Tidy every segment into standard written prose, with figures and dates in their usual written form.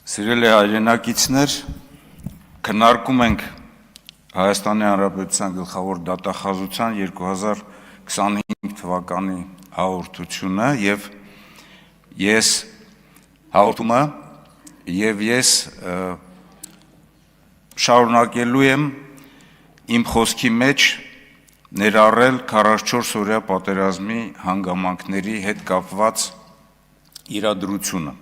Սիրելի հայրենակիցներ, քննարկում ենք Հայաստանի Հանրապետության գլխավոր դատախազության 2025 թվականի հաղորդությունը եւ ես շարունակելու եմ իմ խոսքի մեջ ներառել 44-օրյա պատերազմի հանգամանքների հետ կապված իրադրությունը։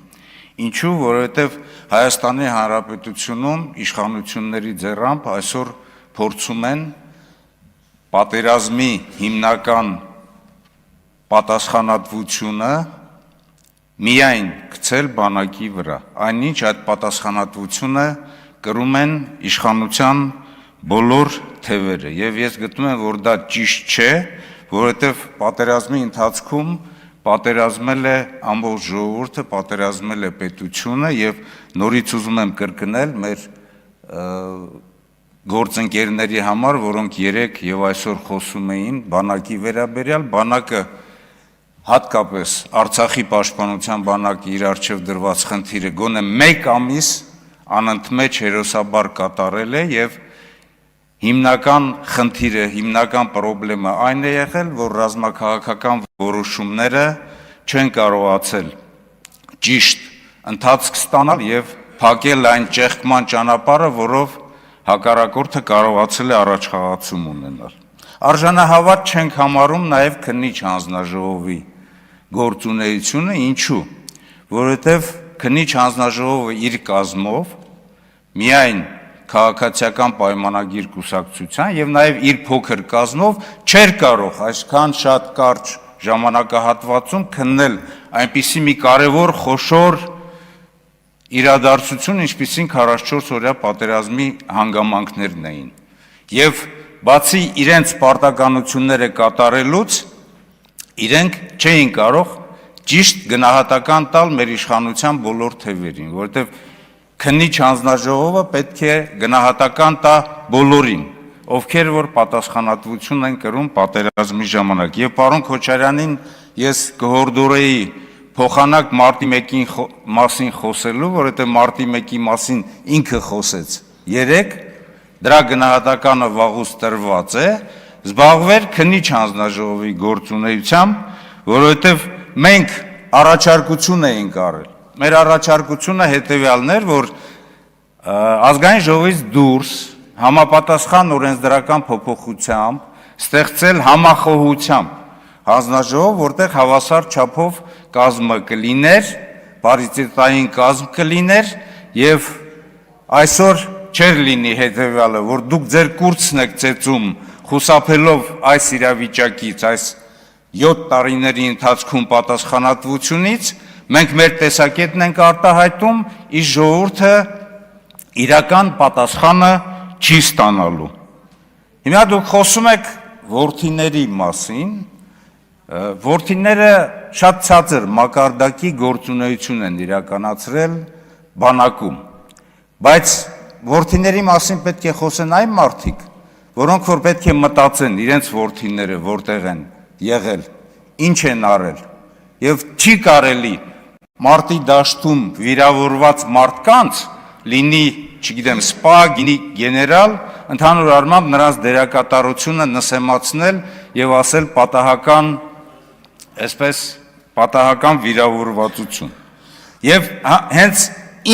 Ինչու, որովհետև Հայաստանի Հանրապետությունում իշխանությունների ձեռամբ այսօր փորձում են պատերազմի հիմնական պատասխանատվությունը միայն գցել բանակի վրա, այնինչ այդ պատասխանատվությունը կրում են իշխանության բոլոր թևերը, եւ ես գտնում եմ, որ դա ճիշտ չէ, որովհետև պատերազմի ընթացքում պատերազմել է ամբողջ ժողովուրդը, պատերազմել է պետությունը եւ նորից ուզում եմ կրկնել մեր գործընկերների համար, որոնք երեկ եւ այսօր խոսում էին բանակի վերաբերյալ, բանակը հատկապես Արցախի պաշտպանության բանակի իր առջև դրված խնդիրը գոնե 1 ամիս անընդմեջ հերոսաբար կատարել է եւ հիմնական խնդիրը, հիմնական խնդիրը այն է եղել, որ ռազմաքաղաքական որոշումները չեն կարողացել ճիշտ ընթացք ստանալ եւ փակել այն ճեղքման ճանապարհը, որով հակառակորդը կարողացել է առաջխաղացում ունենալ։ Արժանահավատ չենք համարում նաեւ քննիչ հանձնաժողովի գործունեությունը, ինչու՞, որովհետեւ քննիչ հանձնաժողովը իր կազմով միայն քաղաքացիական պայմանագիր կուսակցության եւ նաեւ իր փոքր կազմով չէր կարող այսքան շատ կարճ ժամանակահատվածում քննել այնպիսի մի կարևոր խոշոր իրադարձություն, ինչպիսին 44-օրյա պատերազմի հանգամանքներն էին։ Եվ բացի իրենց պարտականությունները կատարելուց, իրենք չէին կարող ճիշտ գնահատական տալ մեր իշխանության բոլոր թևերին, որովհետեւ քննիչ հանձնաժողովը պետք է գնահատական տա բոլորին, ովքեր որ պատասխանատվություն են կրում պատերազմի ժամանակ։ Եվ պարոն Քոչարյանին ես կհորդորեի փոխանակ մարտի 1-ի մասին խոսելու, որովհետև մարտի 1-ի մասին ինքը խոսեց երեկ, դրա գնահատականը վաղուց տրված է, զբաղվեր քննիչ հանձնաժողովի գործունեությամբ, որովհետև մենք առաջարկություն էինք արել։ Մեր առաջարկությունը հետևյալն էր, որ ազգային ժողովից դուրս համապատասխան օրենսդրական փոփոխությամբ ստեղծել համախոհությամբ հանձնաժողով, որտեղ հավասար չափով կազմը կլիներ, պարիտետային կազմ կլիներ եւ այսօր չէր լինի հետևյալը, որ դուք ձեր կուրծն եք ծեծում խուսափելով այս իրավիճակից, այս 7 տարիների ընթացքում պատասխանատվությունից, մենք մեր տեսակետն ենք արտահայտում, իսկ ժողովուրդը իրական պատասխանը չի ստանալու։ Հիմա դուք խոսում եք որդիների մասին, որդիները շատ ցածր մակարդակի գործունեություն են իրականացրել բանակում, բայց որդիների մասին պետք է խոսեն այն մարդիկ, որոնք որ պետք է մտածեն իրենց որդիները որտեղ են եղել, ինչ են արել, եւ չի կարելի մարտի դաշտում վիրավորված մարդկանց լինի, չգիտեմ, սպա, գինի գեներալ, ընդհանուր առմամբ նրանց դերակատարությունը նսեմացնել եւ ասել պատահական, այսպես պատահական վիրավորվածություն։ Եվ հենց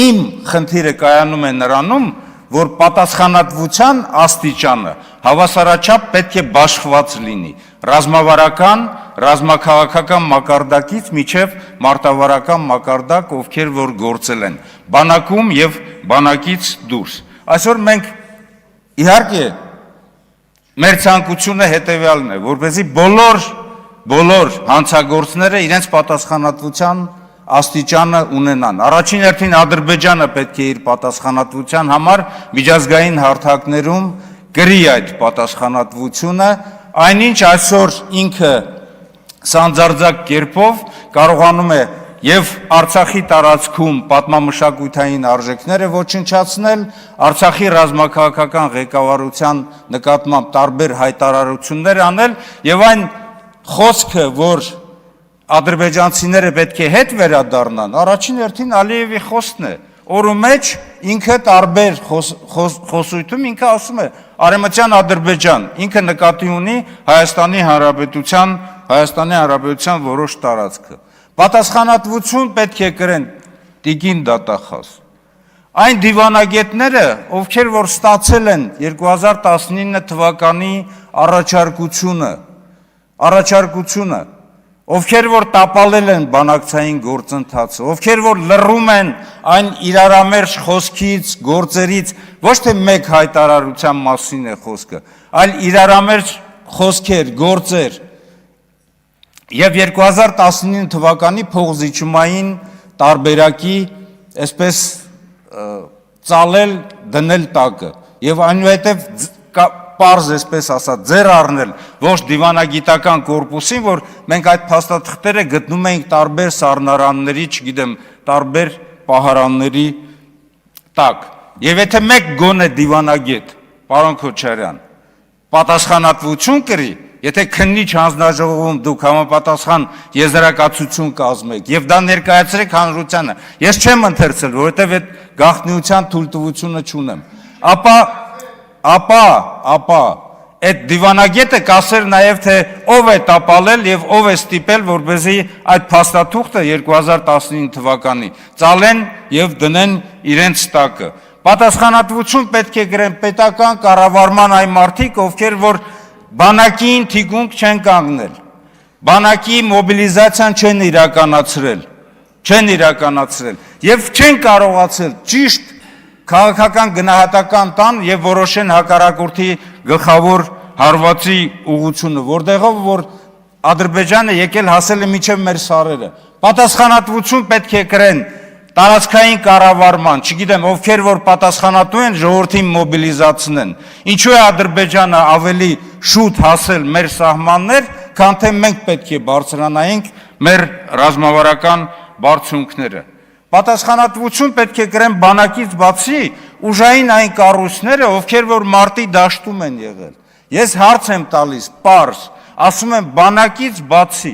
իմ խնդիրը կայանում է նրանում, որ պատասխանատվության աստիճանը հավասարաչափ պետք է բաշխված լինի ռազմավարական, ռազմաքաղաքական մակարդակից մինչև մարտավարական մակարդակ, ովքեր որ գործել են բանակում եւ բանակից դուրս։ Այսօր մենք իհարկե մեր ցանկությունը հետեւյալն է, որպեսզի բոլոր հանցագործները իրենց պատասխանատվության աստիճանը ունենան։ Առաջին հերթին Ադրբեջանը պետք է իր պատասխանատվության համար միջազգային հարթակներում կրի այդ պատասխանատվությունը, այնինչ այսօր ինքը սանձարձակ կերպով կարողանում է եւ Արցախի տարածքում պատմամշակութային արժեքները ոչնչացնել, Արցախի ռազմաքաղաքական ղեկավարության նկատմամբ տարբեր հայտարարություններ անել եւ այն խոսքը, որ ադրբեջանցիները պետք է հետ վերադառնան, առաջին հերթին Ալիևի խոսքն է, օրու մեջ ինքը տարբեր խոսույթում ինքը ասում է Արևմտյան Ադրբեջան, ինքը նկատի ունի Հայաստանի Հանրապետության որոշ տարածքը։ Պատասխանատվություն պետք է կրեն տիկին դատախազ։ Այն դիվանագետները, ովքեր որ ստացել են 2019 թվականի առաջարկությունը, ովքեր որ տապալել են բանակցային գործընթացը, ովքեր որ լռում են այն իրարամերժ խոսքից, գործերից, ոչ թե մեկ հայտարարության մասին է խոսքը, այլ իրարամերժ խոսքեր, գործեր, եւ 2019 թվականի փողզիջումային տարբերակի այսպես ծալել դնել տակը եւ այնուհետեւ պարզ այսպես ասած ձեր առնել ոչ դիվանագիտական կորպուսին, որ մենք այդ փաստաթղթերը գտնում ենք տարբեր սառնարանների, չգիտեմ, տարբեր պահարանների տակ։ Եվ եթե մեկ գոնե դիվանագետ, պարոն Քոչարյան, պատասխանատվություն կրի, եթե քննիչ հանձնաժողովում դուք համապատասխան եզրակացություն կազմեք եւ դա ներկայացրեք հանրությանը, ես չեմ ընթերցել, որովհետեւ այդ գաղտնիության թույլտվությունը չունեմ, ապա այդ դիվանագետը կասեր նաև թե ով է տապալել եւ ով է ստիպել, որպեսզի այդ փաստաթուղթը 2019 թվականի ծալեն եւ դնեն իրենց տակը։ Պատասխանատվություն պետք է կրեն պետական կառավարման այն մարդիկ, ովքեր որ բանակին թիկունք չեն կանգնել, բանակի մոբիլիզացիան չեն իրականացրել եւ չեն կարողացել ճիշտ քաղաքական գնահատական տան եւ որոշեն հակառակորդի գլխավոր հարվածի ուղղությունը, որտեղով որ Ադրբեջանը եկել հասել է միջև մեր սարերը։ Պատասխանատվություն պետք է կրեն տարածքային կառավարման, չգիտեմ, ովքեր որ պատասխանատու են ժողովրդին մոբիլիզացնեն։ Ինչու է Ադրբեջանը ավելի շուտ հասել մեր սահմաններ, քան թե մենք պետք է բարձրանայինք մեր ռազմավարական բարձունքները։ Պատասխանատվություն պետք է կրեն բանակից բացի ուժային այն կառույցները, ովքեր որ մարտի դաշտում են եղել։ Ես հարց եմ տալիս, պարզ, ասում եմ բանակից բացի,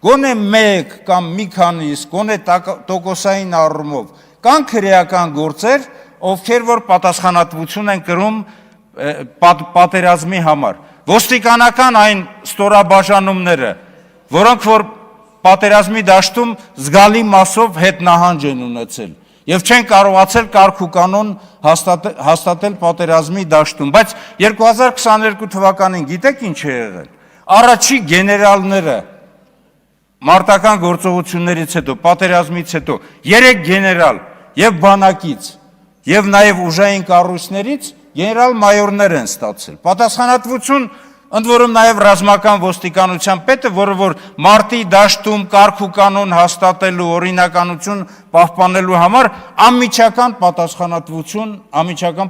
գոնե մեկ կամ մի քանիսկ, գոնե տոկոսային առումով, կան քրեական գործեր, ովքեր որ պատասխանատվություն են կրում պատերազմի համար։ Ոստիկանական այն ստորաբաժանումները, որոնք որ պատերազմի դաշտում զգալի մասով հետնահանջ են ունեցել եւ չեն կարողացել կարգ ու կանոն հաստատել պատերազմի դաշտում, բայց 2022 թվականին գիտեք ինչ է եղել։ Առաջի գեներալները մարտական գործողություններից հետո, պատերազմից հետո 3 գեներալ եւ բանակից եւ նաեւ ուժային կառույցներից գեներալ-մայորներ են ստացել։ Պատասխանատվություն ընդ որում նաև ռազմական ոստիկանության պետը, որը որ մարտի դաշտում կարգ ու կանոն հաստատելու, օրինականություն պահպանելու համար անմիջական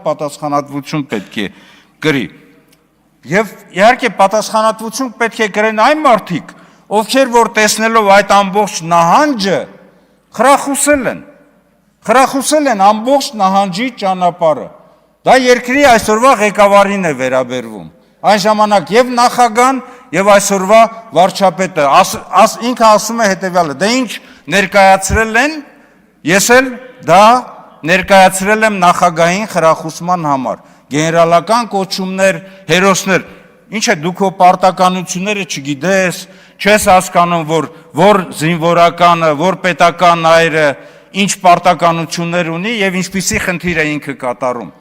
պատասխանատվություն պետք է կրի։ Եվ իհարկե պատասխանատվություն պետք է կրեն այն մարդիկ, ովքեր որ տեսնելով այդ ամբողջ նահանջը խրախուսել են ամբողջ նահանջի ճանապարհը։ Դա երկրի այսօրվա ղեկավարին է վերաբերվում։ Այն ժամանակ եւ նախագահան եւ այսօրվա վարչապետը ինքը ասում է հետեւյալը. դե ինչ ներկայացրել են, ես էլ դա ներկայացրել եմ նախագահային խրախուսման համար։ Գեներալական կոչումներ, հերոսներ, ինչ է դու քո պարտականությունները չգիտես, չես հասկանում, որ զինվորականը, որ պետական այրը ինչ պարտականություններ ունի եւ ինչպիսի խնդիր է ինքը կատարում։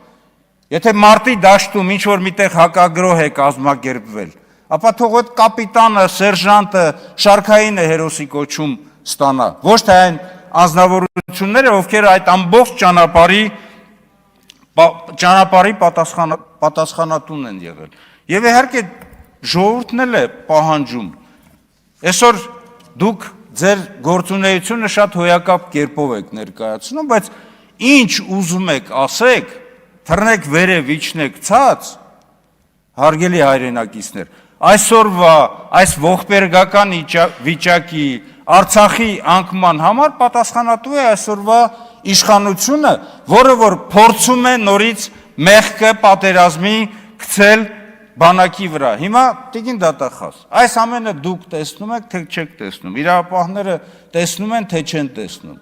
Եթե մարտի դաշտում ինչ-որ միտեղ հակագրոհ է կազմակերպվել, ապա թող այդ կապիտանը, սերժանտը, շարքային է հերոսի կոչում ստանա, ոչ թե այն անձնավորությունները, ովքեր այդ ամբողջ ճանապարհի պատասխանատուն են եղել։ Եվ իհարկե ժողովուրդն էլ է պահանջում։ Այսօր դուք ձեր գործունեությունը շատ հոյակապ կերպով եք ներկայացնում, բայց ինչ ուզում եք ասեք, թռնեք վերև, իջնեք ցած, հարգելի հայրենակիցներ, այսօրվա այս ողբերգական վիճակի, Արցախի անկման համար պատասխանատու է այսօրվա իշխանությունը, որը որ փորձում է նորից մեղքը պատերազմի գցել բանակի վրա։ Հիմա տիկին դատախազ, այս ամենը դուք տեսնում եք, թե չեք տեսնում, իրավապահները տեսնում են, թե չեն տեսնում։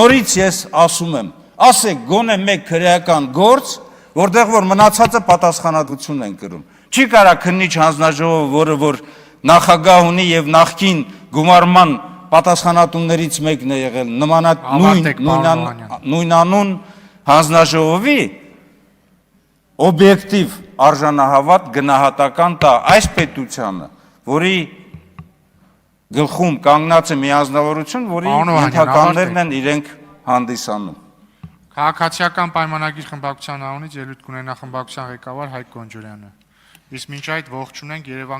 Նորից ես ասում եմ, ասեք գոնե մեկ քրեական գործ, որտեղ որ մնացածը պատասխանատվություն են կրում։ Չի կարա քննիչ հանձնաժողովը, որը որ նախագահ ունի եւ նախկին գումարման պատասխանատուներից մեկն է եղել, նույնանուն հանձնաժողովի օբյեկտիվ արժանահավատ գնահատական տա այս պետությանը, որի գլխում կանգնած է մի անձնավորություն, որի ենթականներն են իրենք հանդիսանում։ Քաղաքացիական պայմանագիր խմբակցության անունից ելույթ կունենա խմբակցության ղեկավար Հայկ Գոնջորյանը։ Իսկ մինչ այդ ողջունենք Երևան